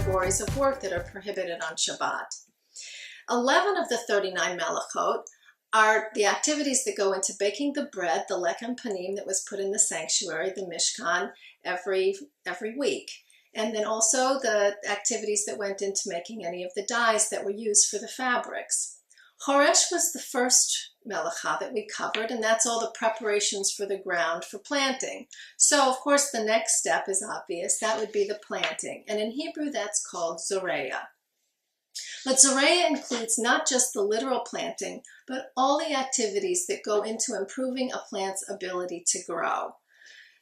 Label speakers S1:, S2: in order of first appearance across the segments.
S1: categories of work that are prohibited on Shabbat. 11 of the 39 Melachot are the activities that go into baking the bread, the lechem panim that was put in the sanctuary, the Mishkan, every week. And then also the activities that went into making any of the dyes that were used for the fabrics. Choresh was the first melacha that we covered, and that's all the preparations for the ground for planting. So, of course, the next step is obvious. That would be the planting. And in Hebrew, that's called Zoraya. But Zoraya includes not just the literal planting, but all the activities that go into improving a plant's ability to grow.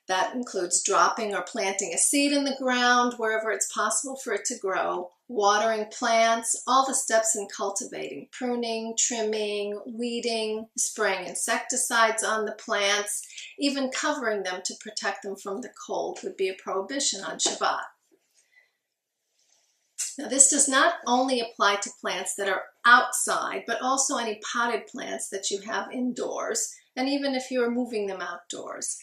S1: That includes dropping or planting a seed in the ground wherever it's possible for it to grow, watering plants, all the steps in cultivating, pruning, trimming, weeding, spraying insecticides on the plants, even covering them to protect them from the cold would be a prohibition on Shabbat. Now, this does not only apply to plants that are outside, but also any potted plants that you have indoors, and even if you are moving them outdoors.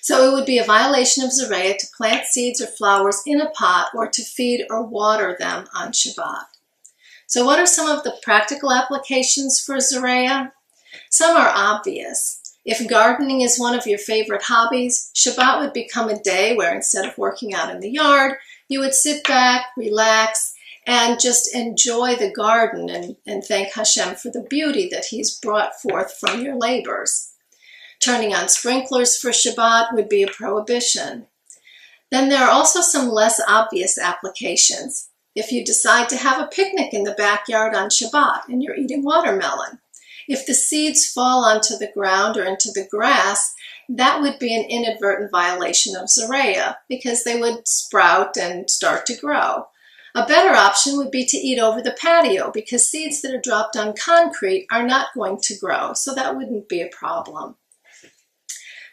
S1: So it would be a violation of Zoraya to plant seeds or flowers in a pot or to feed or water them on Shabbat. So what are some of the practical applications for Zoraya? Some are obvious. If gardening is one of your favorite hobbies, Shabbat would become a day where instead of working out in the yard, you would sit back, relax, and just enjoy the garden and thank Hashem for the beauty that He's brought forth from your labors. Turning on sprinklers for Shabbat would be a prohibition. Then there are also some less obvious applications. If you decide to have a picnic in the backyard on Shabbat and you're eating watermelon, if the seeds fall onto the ground or into the grass, that would be an inadvertent violation of Zoraya because they would sprout and start to grow. A better option would be to eat over the patio because seeds that are dropped on concrete are not going to grow, so that wouldn't be a problem.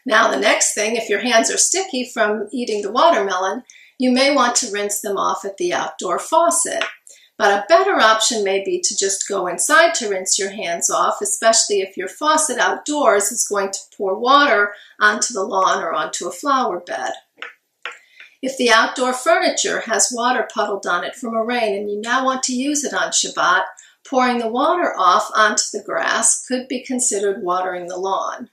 S1: Now the next thing, if your hands are sticky from eating the watermelon, you may want to rinse them off at the outdoor faucet. But a better option may be to just go inside to rinse your hands off, especially if your faucet outdoors is going to pour water onto the lawn or onto a flower bed. If the outdoor furniture has water puddled on it from a rain and you now want to use it on Shabbat, pouring the water off onto the grass could be considered watering the lawn.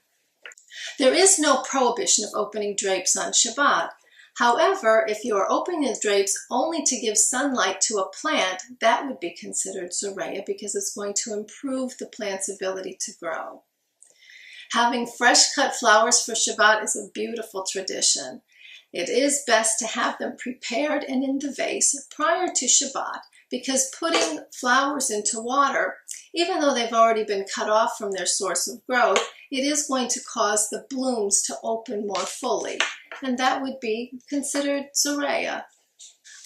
S1: There is no prohibition of opening drapes on Shabbat. However, if you are opening the drapes only to give sunlight to a plant, that would be considered Zoraya because it's going to improve the plant's ability to grow. Having fresh cut flowers for Shabbat is a beautiful tradition. It is best to have them prepared and in the vase prior to Shabbat because putting flowers into water, even though they've already been cut off from their source of growth, it is going to cause the blooms to open more fully, and that would be considered Zoraya.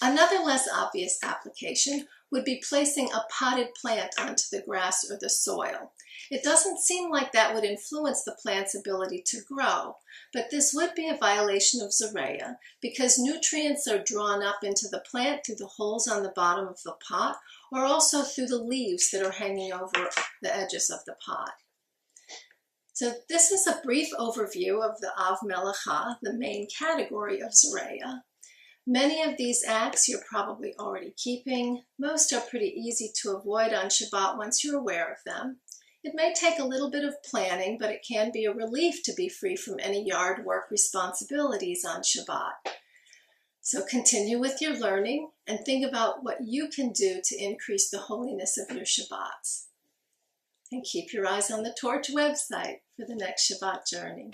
S1: Another less obvious application would be placing a potted plant onto the grass or the soil. It doesn't seem like that would influence the plant's ability to grow, but this would be a violation of Zoraya because nutrients are drawn up into the plant through the holes on the bottom of the pot or also through the leaves that are hanging over the edges of the pot. So this is a brief overview of the Av Melacha, the main category of Zoraya. Many of these acts you're probably already keeping. Most are pretty easy to avoid on Shabbat once you're aware of them. It may take a little bit of planning, but it can be a relief to be free from any yard work responsibilities on Shabbat. So continue with your learning and think about what you can do to increase the holiness of your Shabbats. And keep your eyes on the Torch website for the next Shabbat journey.